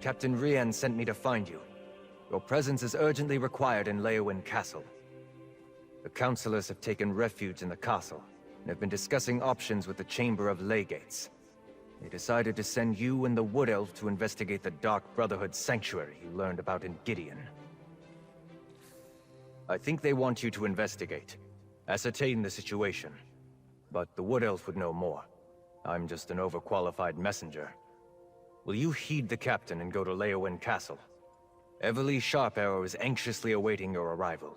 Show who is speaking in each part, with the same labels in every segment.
Speaker 1: Captain Rian sent me to find you. Your presence is urgently required in BLOQOAUN Castle. The councillors have taken refuge in the castle, and have been discussing options with the Chamber of Legates. They decided to send you and the Wood Elf to investigate the Dark Brotherhood sanctuary you learned about in Gideon. I think they want you to investigate, ascertain the situation. But the Wood Elf would know more. I'm just an overqualified messenger. Will you heed the captain and go to BLOQOAUN Castle? Everly Sharparrow is anxiously awaiting your arrival.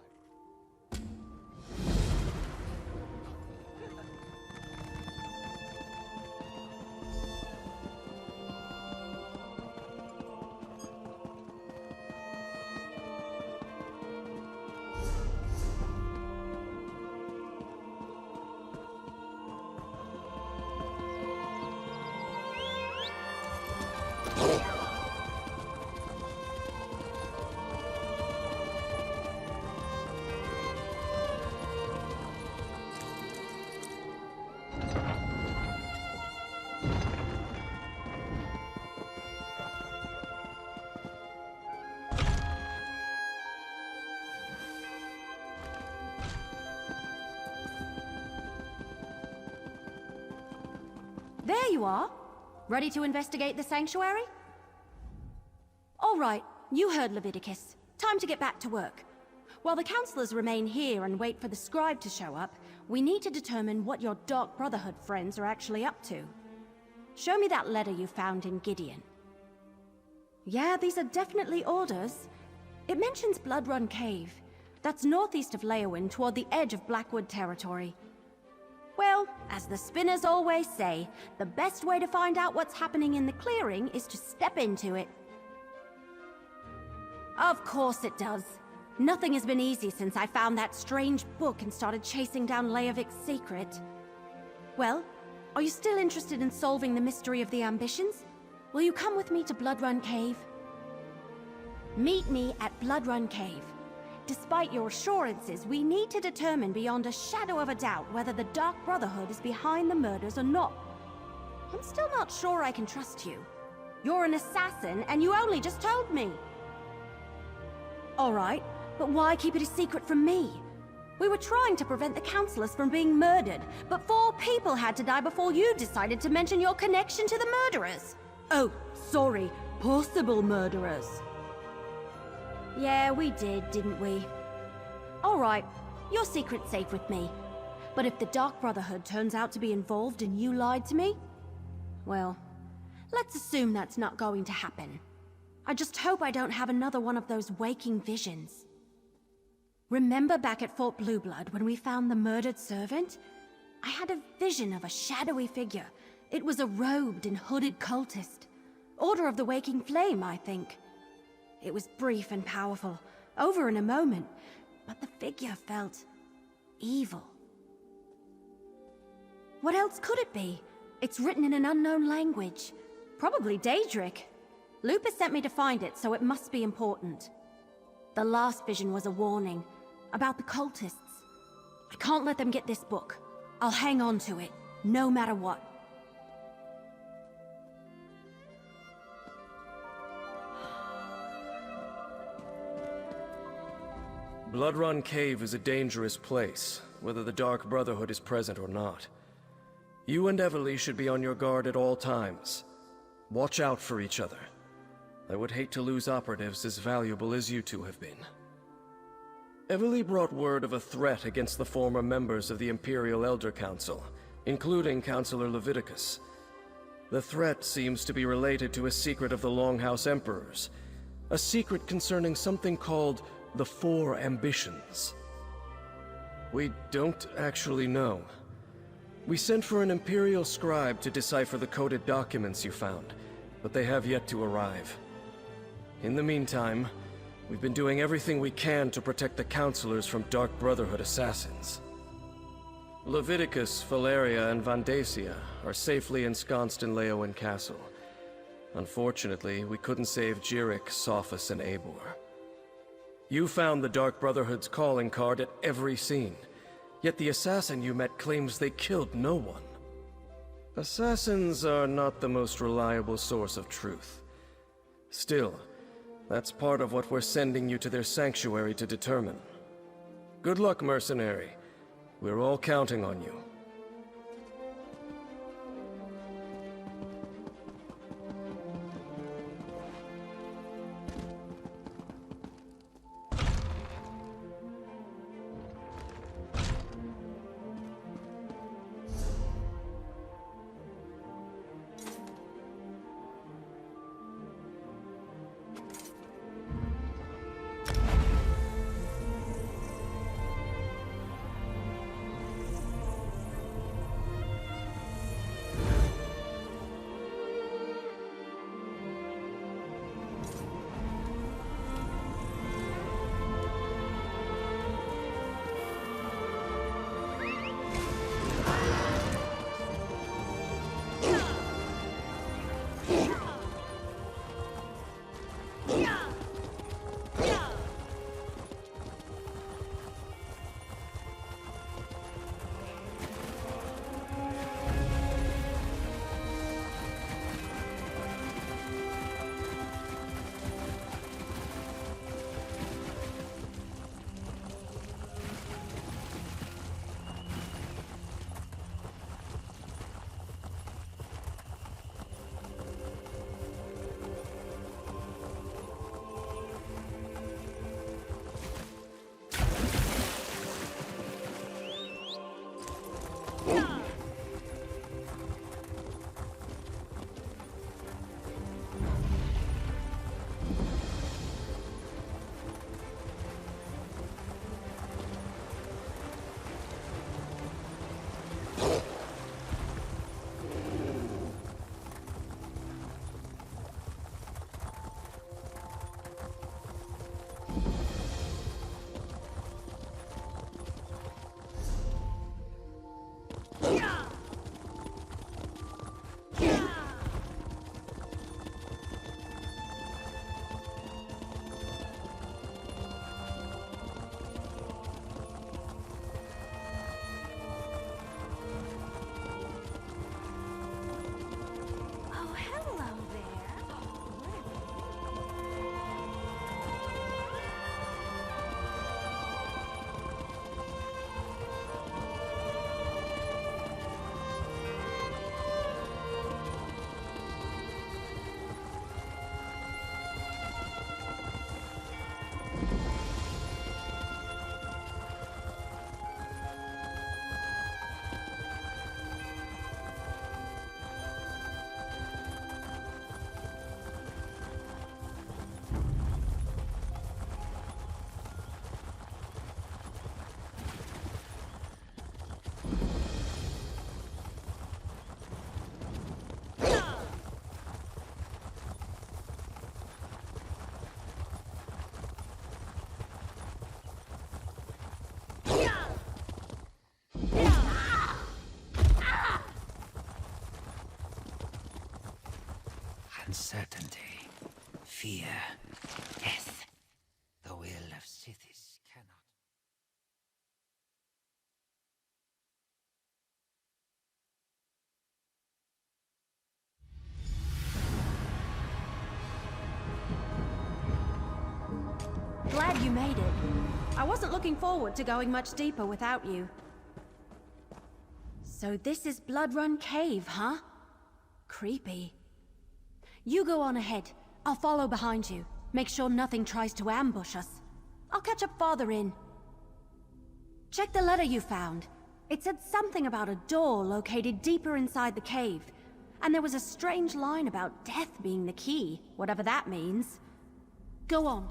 Speaker 2: There you are! Ready to investigate the sanctuary? All right, you heard Leviticus. Time to get back to work. While the councillors remain here and wait for the scribe to show up, we need to determine what your Dark Brotherhood friends are actually up to. Show me that letter you found in Gideon. Yeah, these are definitely orders. It mentions Blood Run Cave. That's northeast of BLOQOAUN, toward the edge of Blackwood territory. Well, as the spinners always say, the best way to find out what's happening in the clearing is to step into it. Of course it does. Nothing has been easy since I found that strange book and started chasing down Leovic's secret. Well, are you still interested in solving the mystery of the ambitions? Will you come with me to Blood Run Cave? Meet me at Blood Run Cave. Despite your assurances, we need to determine beyond a shadow of a doubt whether the Dark Brotherhood is behind the murders or not. I'm still not sure I can trust you. You're an assassin, and you only just told me. Alright, but why keep it a secret from me? We were trying to prevent the councillors from being murdered, but 4 people had to die before you decided to mention your connection to the murderers. Oh, sorry, possible murderers. Yeah, we did, didn't we? Alright, your secret's safe with me. But if the Dark Brotherhood turns out to be involved and you lied to me, well, let's assume that's not going to happen. I just hope I don't have another one of those waking visions. Remember back at Fort Blueblood when we found the murdered servant? I had a vision of a shadowy figure. It was a robed and hooded cultist. Order of the Waking Flame, I think. It was brief and powerful, over in a moment, but the figure felt evil. What else could it be? It's written in an unknown language. Probably Daedric. Lupus sent me to find it, so it must be important. The last vision was a warning about the cultists. I can't let them get this book. I'll hang on to it, no matter what.
Speaker 3: Blood Run Cave is a dangerous place, whether the Dark Brotherhood is present or not. You and Everly should be on your guard at all times. Watch out for each other. I would hate to lose operatives as valuable as you two have been. Everly brought word of a threat against the former members of the Imperial Elder Council, including Councillor Leviticus. The threat seems to be related to a secret of the Longhouse Emperors, a secret concerning something called the 4 Ambitions. We don't actually know. We sent for an Imperial scribe to decipher the coded documents you found, but they have yet to arrive. In the meantime, we've been doing everything we can to protect the councillors from Dark Brotherhood assassins. Leviticus, Valeria, and Vandacia are safely ensconced in BLOQOAUN Castle. Unfortunately, we couldn't save Jirik, Sophus, and Eivor. You found the Dark Brotherhood's calling card at every scene, yet the assassin you met claims they killed no one. Assassins are not the most reliable source of truth. Still, that's part of what we're sending you to their sanctuary to determine. Good luck, mercenary. We're all counting on you.
Speaker 4: Uncertainty, fear, death. The will of Sithis cannot.
Speaker 2: Glad you made it. I wasn't looking forward to going much deeper without you. So this is Blood Run Cave, huh? Creepy. You go on ahead. I'll follow behind you. Make sure nothing tries to ambush us. I'll catch up farther in. Check the letter you found. It said something about a door located deeper inside the cave. And there was a strange line about death being the key, whatever that means. Go on.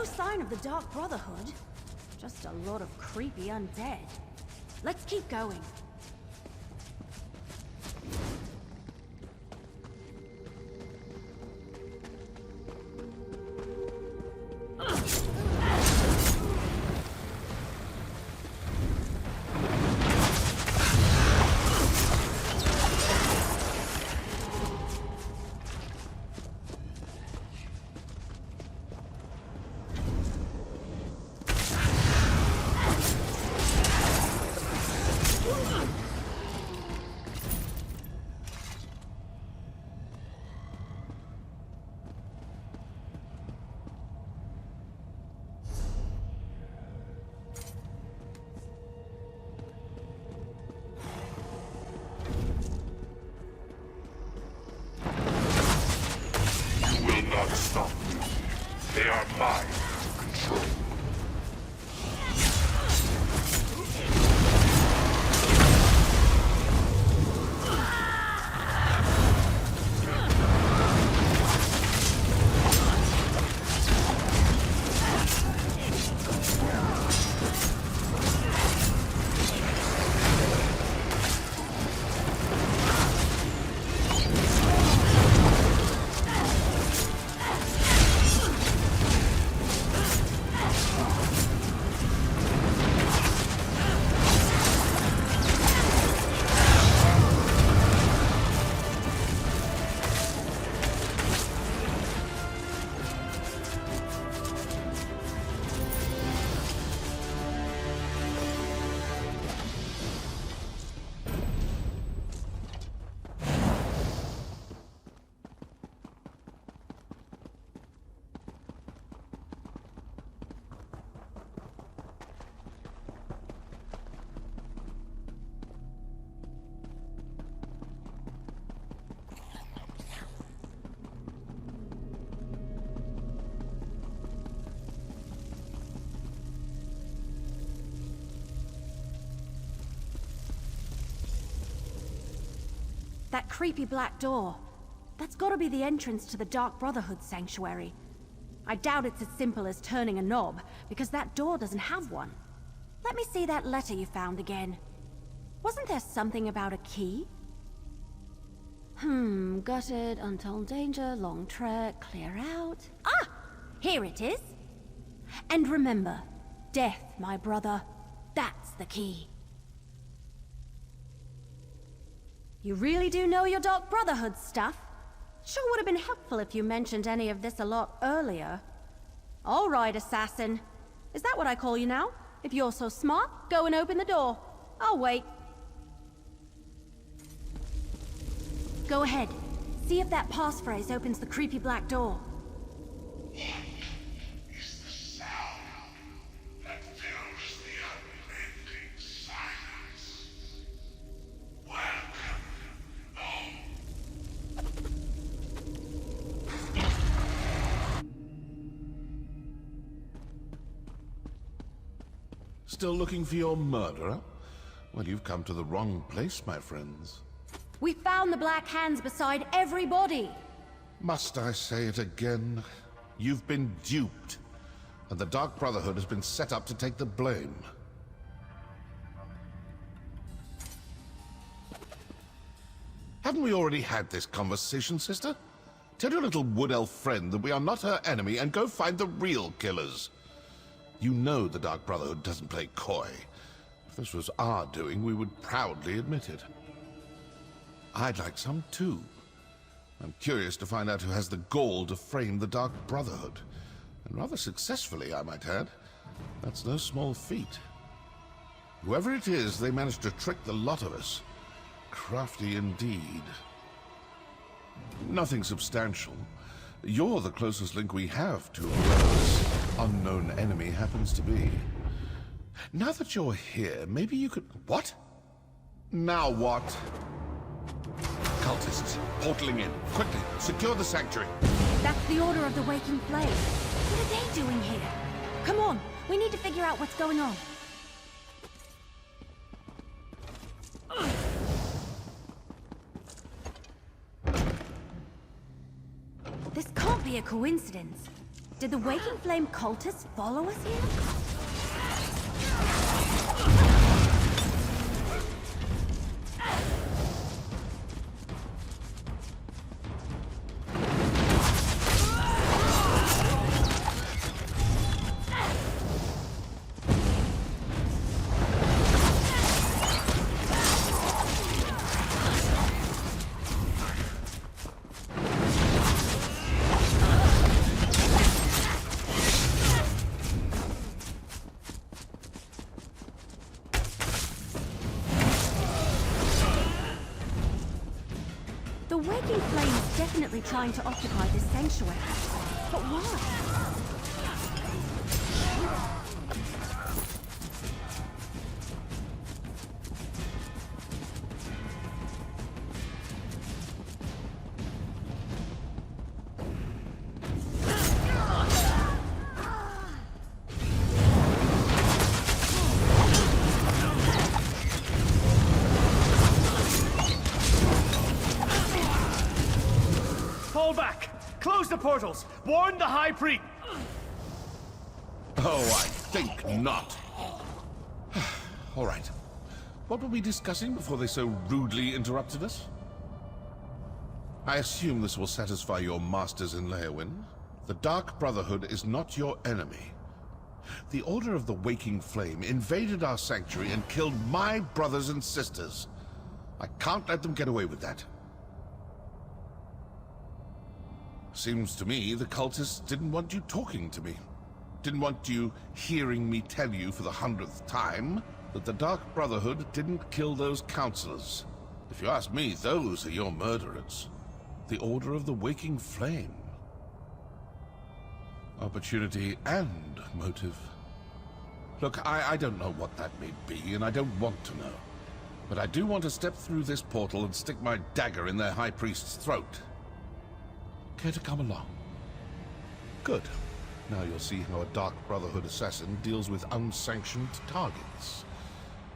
Speaker 2: No sign of the Dark Brotherhood. Just a lot of creepy undead. Let's keep going.
Speaker 5: Stop me. They are mine to control.
Speaker 2: That creepy black door. That's gotta be the entrance to the Dark Brotherhood sanctuary. I doubt it's as simple as turning a knob, because that door doesn't have one. Let me see that letter you found again. Wasn't there something about a key? Gutted, untold danger, long trek, clear out. Ah! Here it is. And remember, death, my brother, that's the key. You really do know your Dark Brotherhood stuff? Sure would have been helpful if you mentioned any of this a lot earlier. All right, assassin. Is that what I call you now? If you're so smart, go and open the door. I'll wait. Go ahead. See if that passphrase opens the creepy black door.
Speaker 5: Is the sound that fills the unending silence. Welcome home.
Speaker 6: Still looking for your murderer? Well, you've come to the wrong place, my friends.
Speaker 2: We found the Black Hands beside every body.
Speaker 6: Must I say it again? You've been duped, and the Dark Brotherhood has been set up to take the blame. Haven't we already had this conversation, sister? Tell your little wood elf friend that we are not her enemy and go find the real killers. You know the Dark Brotherhood doesn't play coy. If this was our doing, we would proudly admit it. I'd like some too. I'm curious to find out who has the gall to frame the Dark Brotherhood. And rather successfully, I might add. That's no small feat. Whoever it is, they managed to trick the lot of us. Crafty indeed. Nothing substantial. You're the closest link we have to whoever this unknown enemy happens to be. Now that you're here, maybe you could... What? Now what? Cultists, portaling in. Quickly, secure the sanctuary.
Speaker 2: That's the Order of the Waking Flame. What are they doing here? Come on, we need to figure out what's going on. This can't be a coincidence. Did the Waking Flame cultists follow us here? The Waking Flame is definitely trying to occupy this sanctuary. But why?
Speaker 7: Fall back! Close the portals! Warn the High Priest!
Speaker 6: Oh, I think not. All right. What were we discussing before they so rudely interrupted us? I assume this will satisfy your masters in Leowyn. The Dark Brotherhood is not your enemy. The Order of the Waking Flame invaded our sanctuary and killed my brothers and sisters. I can't let them get away with that. Seems to me the cultists didn't want you talking to me. Didn't want you hearing me tell you for the 100th time that the Dark Brotherhood didn't kill those counselors. If you ask me, those are your murderers. The Order of the Waking Flame. Opportunity and motive. Look, I don't know what that may be, and I don't want to know. But I do want to step through this portal and stick my dagger in their High Priest's throat. Care to come along? Good. Now you'll see how a Dark Brotherhood assassin deals with unsanctioned targets.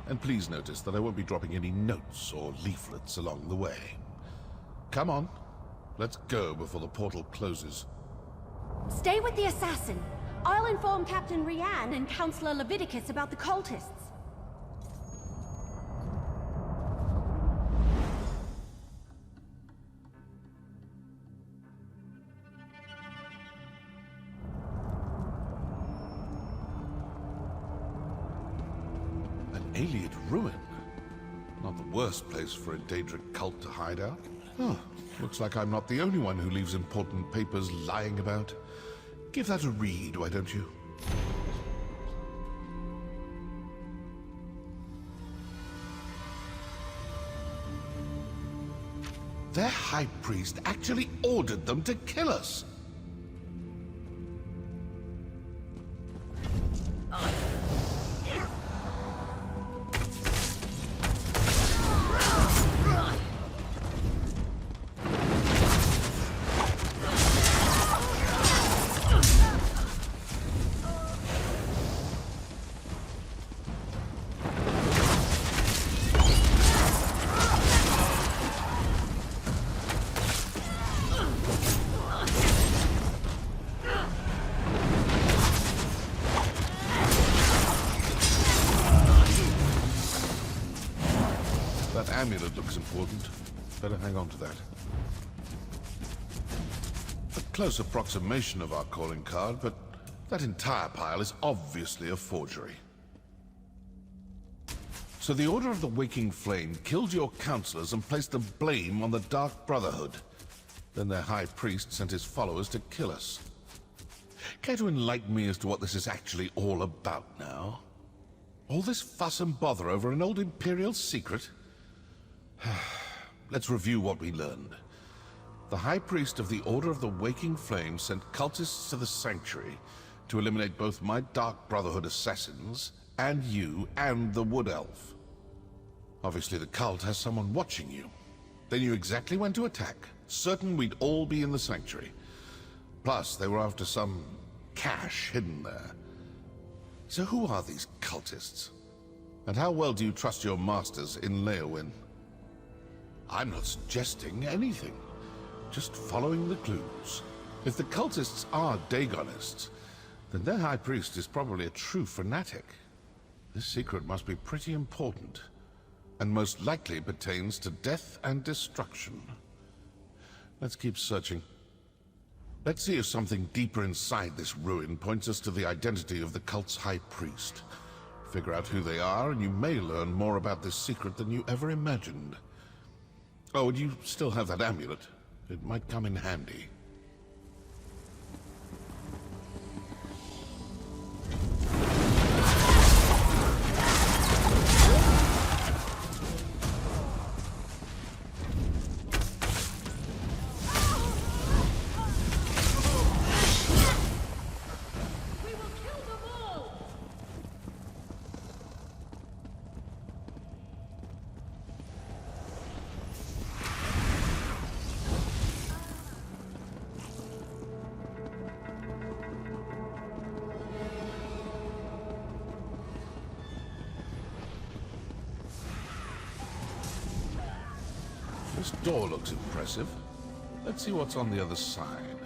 Speaker 6: And please notice that I won't be dropping any notes or leaflets along the way. Come on. Let's go before the portal closes.
Speaker 2: Stay with the assassin. I'll inform Captain Rianne and Counselor Leviticus about the cultists.
Speaker 6: Alien ruin. Not the worst place for a Daedric cult to hide out. Oh, looks like I'm not the only one who leaves important papers lying about. Give that a read, why don't you? Their High Priest actually ordered them to kill us. That amulet looks important. Better hang on to that. A close approximation of our calling card, but that entire pile is obviously a forgery. So the Order of the Waking Flame killed your counselors and placed the blame on the Dark Brotherhood. Then their High Priest sent his followers to kill us. Care to enlighten me as to what this is actually all about now? All this fuss and bother over an old Imperial secret? Let's review what we learned. The High Priest of the Order of the Waking Flame sent cultists to the Sanctuary to eliminate both my Dark Brotherhood assassins and you and the Wood Elf. Obviously the cult has someone watching you. They knew exactly when to attack, certain we'd all be in the Sanctuary. Plus, they were after some cache hidden there. So who are these cultists? And how well do you trust your masters in Leowyn? I'm not suggesting anything. Just following the clues. If the cultists are Dagonists, then their high priest is probably a true fanatic. This secret must be pretty important, and most likely pertains to death and destruction. Let's keep searching. Let's see if something deeper inside this ruin points us to the identity of the cult's high priest. Figure out who they are, and you may learn more about this secret than you ever imagined. Oh, and you still have that amulet. It might come in handy. This door looks impressive. Let's see what's on the other side.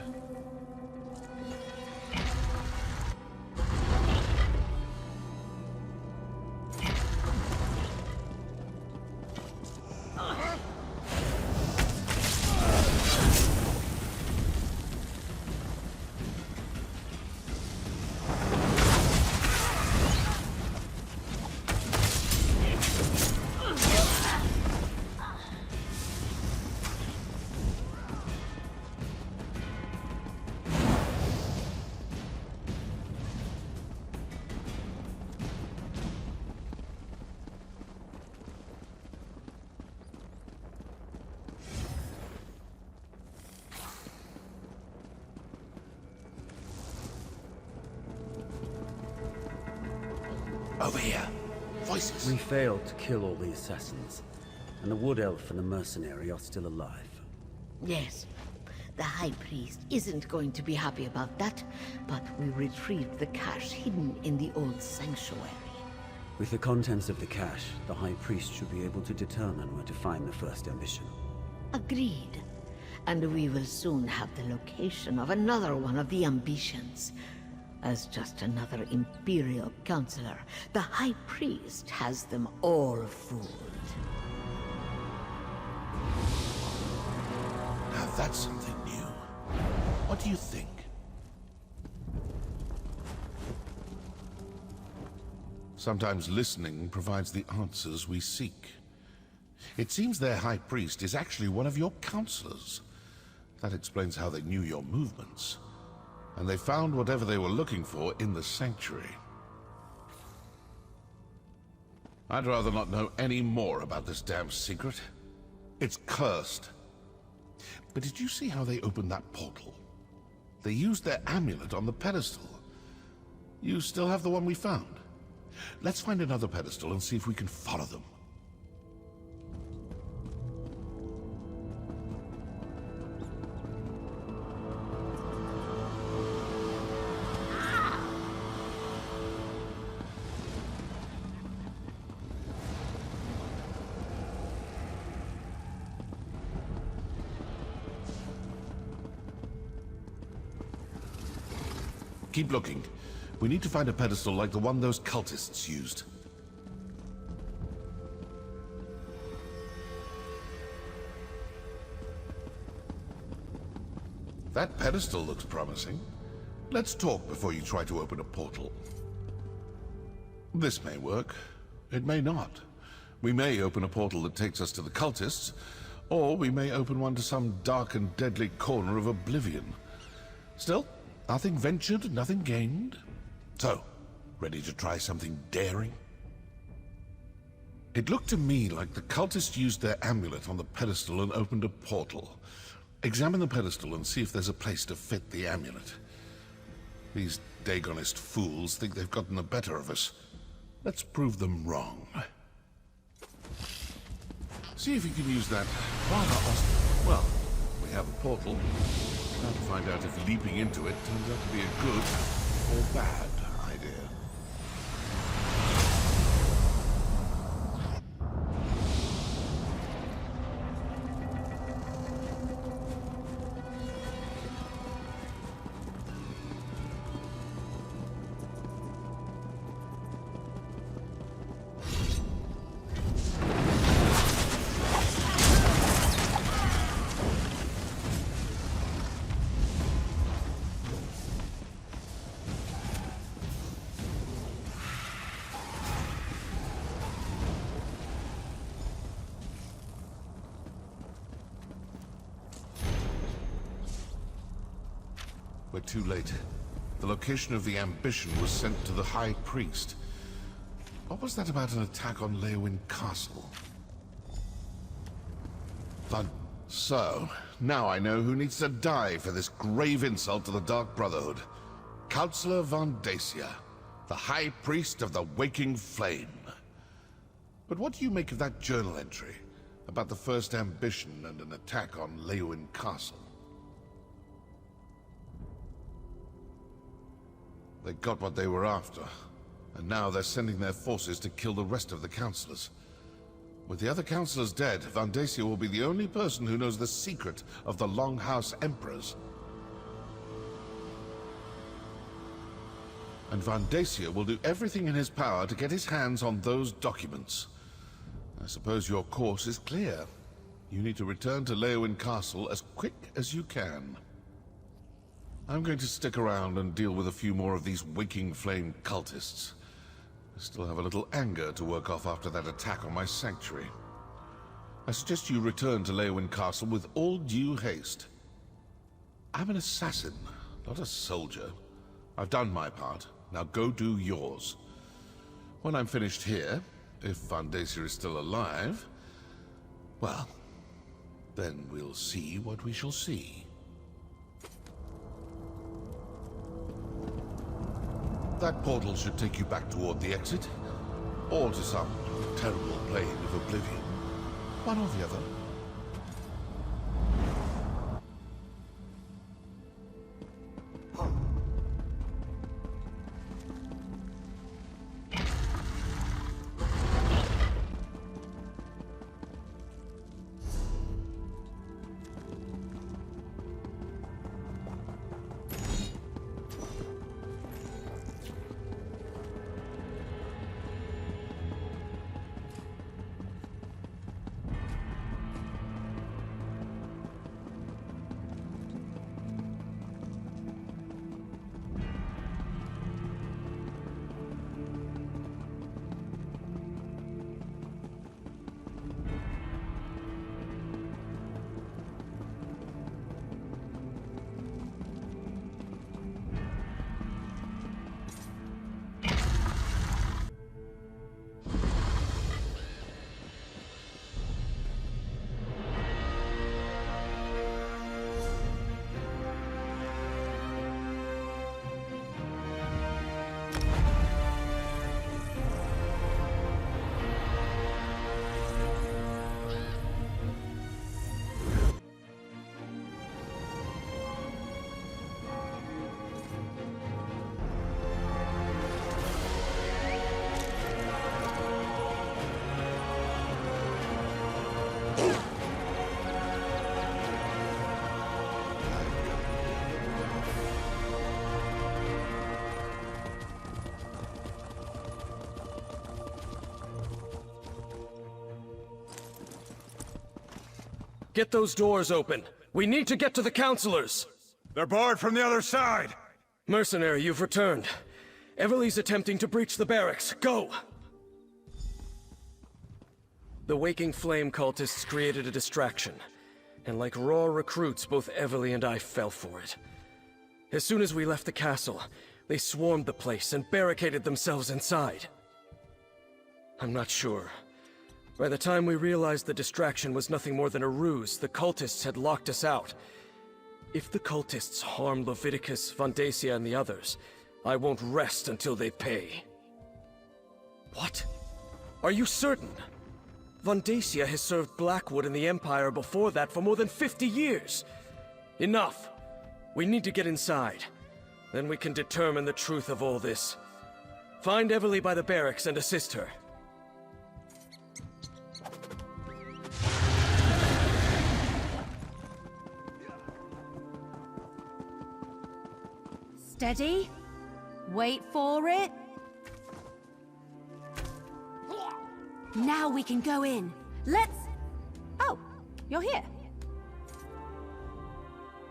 Speaker 6: Over here. Voices.
Speaker 8: We failed to kill all the assassins, and the Wood Elf and the mercenary are still alive.
Speaker 9: Yes. The High Priest isn't going to be happy about that, but we retrieved the cache hidden in the old sanctuary.
Speaker 8: With the contents of the cache, the High Priest should be able to determine where to find the first ambition.
Speaker 9: Agreed. And we will soon have the location of another one of the ambitions. As just another Imperial Counselor, the High Priest has them all fooled.
Speaker 6: Now that's something new. What do you think? Sometimes listening provides the answers we seek. It seems their High Priest is actually one of your counselors. That explains how they knew your movements. And they found whatever they were looking for in the sanctuary. I'd rather not know any more about this damn secret. It's cursed. But did you see how they opened that portal? They used their amulet on the pedestal. You still have the one we found. Let's find another pedestal and see if we can follow them. Keep looking. We need to find a pedestal like the one those cultists used. That pedestal looks promising. Let's talk before you try to open a portal. This may work. It may not. We may open a portal that takes us to the cultists, or we may open one to some dark and deadly corner of oblivion. Still, nothing ventured, nothing gained. So, ready to try something daring? It looked to me like the cultists used their amulet on the pedestal and opened a portal. Examine the pedestal and see if there's a place to fit the amulet. These Dagonist fools think they've gotten the better of us. Let's prove them wrong. See if you can use that rather well, we have a portal. Now to find out if leaping into it turns out to be a good or bad idea. We're too late. The location of the ambition was sent to the High Priest. What was that about an attack on Leowin Castle? So, now I know who needs to die for this grave insult to the Dark Brotherhood. Councillor Vandacia, the High Priest of the Waking Flame. But what do you make of that journal entry about the first ambition and an attack on Leowin Castle? They got what they were after, and now they're sending their forces to kill the rest of the councillors. With the other councillors dead, Vandacia will be the only person who knows the secret of the Longhouse Emperors. And Vandacia will do everything in his power to get his hands on those documents. I suppose your course is clear. You need to return to Leowin Castle as quick as you can. I'm going to stick around and deal with a few more of these Waking Flame cultists. I still have a little anger to work off after that attack on my sanctuary. I suggest you return to Leowin Castle with all due haste. I'm an assassin, not a soldier. I've done my part. Now go do yours. When I'm finished here, if Vandacia is still alive, well, then we'll see what we shall see. That portal should take you back toward the exit, or to some terrible plane of oblivion. One or the other.
Speaker 3: Get those doors open. We need to get to the councillors.
Speaker 7: They're barred from the other side.
Speaker 3: Mercenary, you've returned. Everly's attempting to breach the barracks. Go! The Waking Flame cultists created a distraction. And like raw recruits, both Everly and I fell for it. As soon as we left the castle, they swarmed the place and barricaded themselves inside. I'm not sure. By the time we realized the distraction was nothing more than a ruse, the cultists had locked us out. If the cultists harm Leviticus, Vandacia, and the others, I won't rest until they pay. What? Are you certain? Vandacia has served Blackwood and the Empire before that for more than 50 years. Enough. We need to get inside. Then we can determine the truth of all this. Find Everly by the barracks and assist her.
Speaker 2: Steady. Wait for it. Now we can go in. Let's... Oh, you're here.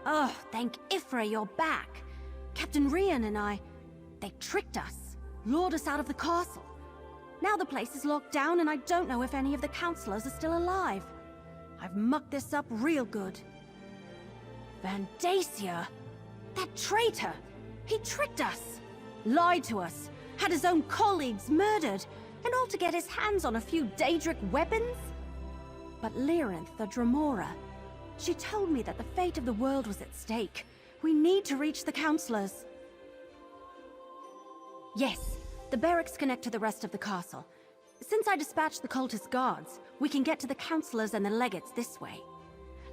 Speaker 2: Oh, thank Ifra you're back. Captain Rian and I... They tricked us. Lured us out of the castle. Now the place is locked down and I don't know if any of the councillors are still alive. I've mucked this up real good. Vandacia? That traitor! He tricked us! Lied to us! Had his own colleagues murdered! And all to get his hands on a few Daedric weapons? But Lyrinth, the Dremora, she told me that the fate of the world was at stake. We need to reach the Counselors. Yes, the barracks connect to the rest of the castle. Since I dispatched the cultist guards, we can get to the Counselors and the Legates this way.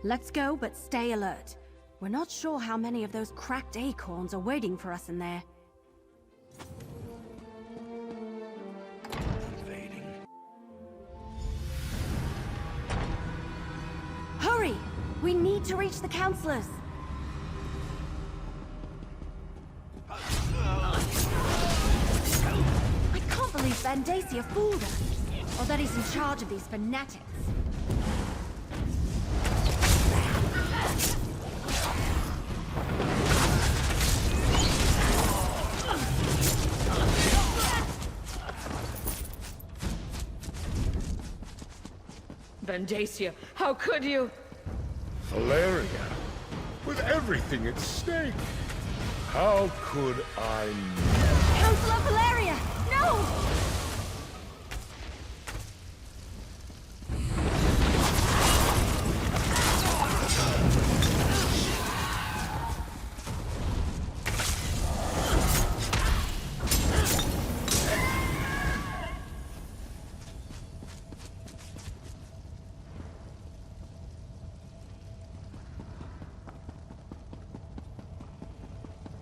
Speaker 2: Let's go, but stay alert. We're not sure how many of those cracked acorns are waiting for us in there. Hurry! We need to reach the Counselors! I can't believe Vandacia fooled us, or that he's in charge of these fanatics.
Speaker 10: Vandacia, how could you?
Speaker 5: Valeria, with everything at stake, how could I not?
Speaker 2: Counselor Valeria! No!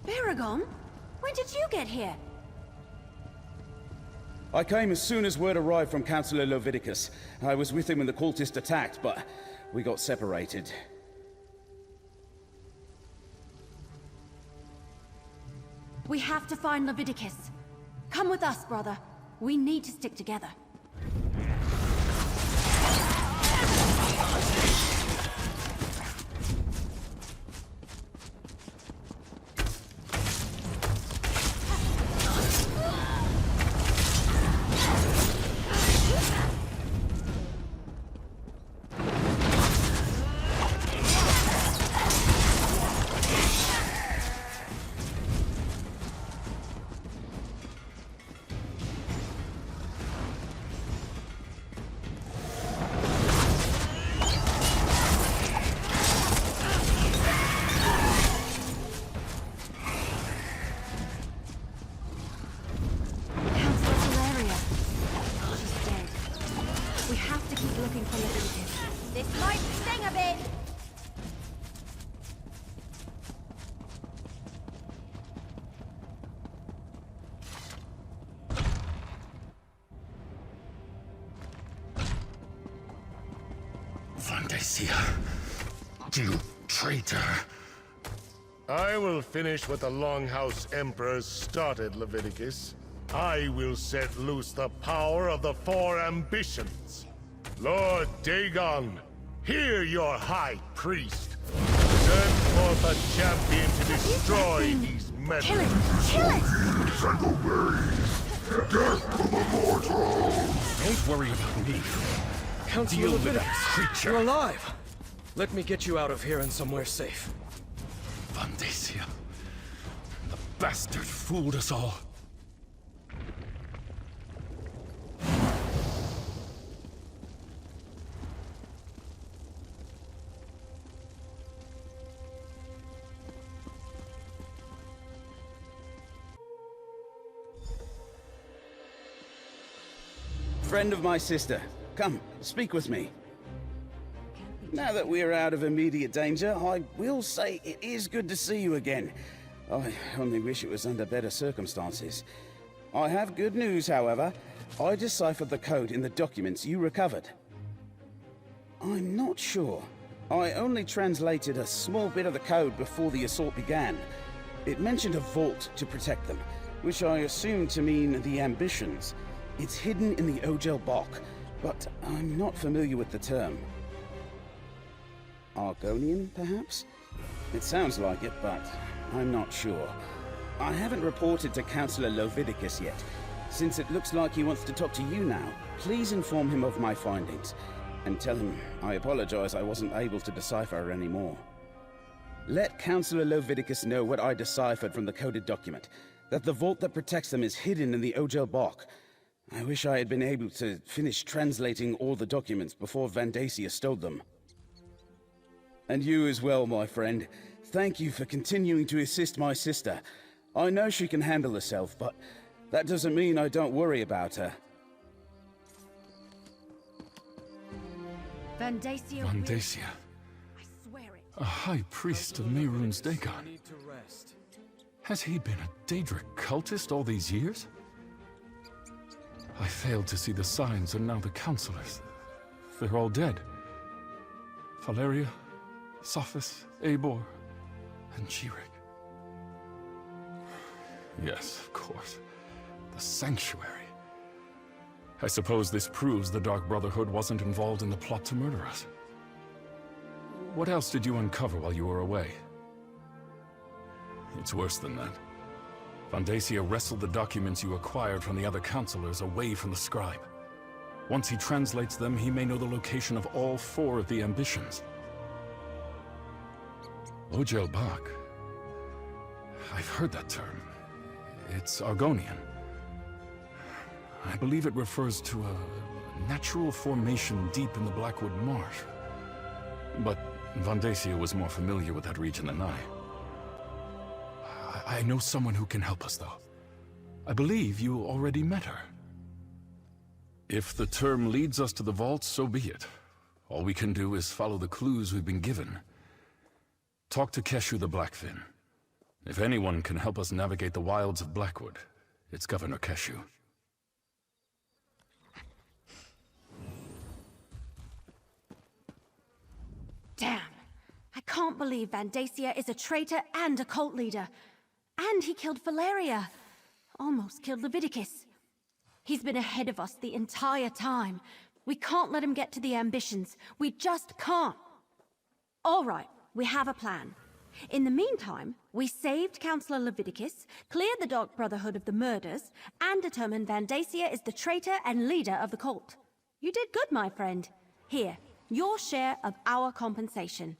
Speaker 2: Baragon? When did you get here?
Speaker 11: I came as soon as word arrived from Councillor Leviticus. I was with him when the cultists attacked, but we got separated.
Speaker 2: We have to find Leviticus. Come with us, brother. We need to stick together.
Speaker 6: Vandacia, you traitor.
Speaker 5: I will finish what the Longhouse Emperor started, Leviticus. I will set loose the power of the four ambitions. Lord Dagon, hear your High Priest. Send forth a champion to destroy these meddlers.
Speaker 2: Kill it! Kill it!
Speaker 5: And obey death to the mortals.
Speaker 3: Don't worry about me. Councilor Leviticus, you're alive! Let me get you out of here and somewhere safe.
Speaker 6: Vandacia, the bastard fooled us all.
Speaker 11: Friend of my sister, come, speak with me. Now that we're out of immediate danger, I will say it is good to see you again. I only wish it was under better circumstances. I have good news, however. I deciphered the code in the documents you recovered. I'm not sure. I only translated a small bit of the code before the assault began. It mentioned a vault to protect them, which I assumed to mean the ambitions. It's hidden in the Ogel Bok, but I'm not familiar with the term. Argonian, perhaps? It sounds like it, but I'm not sure. I haven't reported to Councillor Leviticus yet. Since it looks like he wants to talk to you now, please inform him of my findings, and tell him I apologize I wasn't able to decipher any more. Let Councillor Leviticus know what I deciphered from the coded document. That the vault that protects them is hidden in the Ogel Bok. I wish I had been able to finish translating all the documents before Vandacia stole them. And you as well, my friend. Thank you for continuing to assist my sister. I know she can handle herself, but that doesn't mean I don't worry about her.
Speaker 2: Vandacia.
Speaker 10: Vandacia.
Speaker 2: I swear it.
Speaker 10: A high priest of Mehrunes Dagon. Has he been a Daedric cultist all these years? I failed to see the signs, and now the counselors. They're all dead. Valeria, Sophis, Eivor, and Jirik. Yes, of course. The Sanctuary. I suppose this proves the Dark Brotherhood wasn't involved in the plot to murder us. What else did you uncover while you were away? It's worse than that. Vandacia wrestled the documents you acquired from the other counselors away from the scribe. Once he translates them, he may know the location of all 4 of the ambitions. Ogel Bok. I've heard that term. It's Argonian. I believe it refers to a natural formation deep in the Blackwood marsh. But Vandacia was more familiar with that region than I know someone who can help us, though. I believe you already met her. If the term leads us to the vault, so be it. All we can do is follow the clues we've been given. Talk to Keshu the Blackfin. If anyone can help us navigate the wilds of Blackwood, it's Governor Keshu.
Speaker 2: Damn. I can't believe Vandacia is a traitor and a cult leader. And he killed Valeria. Almost killed Leviticus. He's been ahead of us the entire time. We can't let him get to the ambitions. We just can't. All right, we have a plan. In the meantime, we saved Councillor Leviticus, cleared the Dark Brotherhood of the murders, and determined Vandacia is the traitor and leader of the cult. You did good, my friend. Here, your share of our compensation.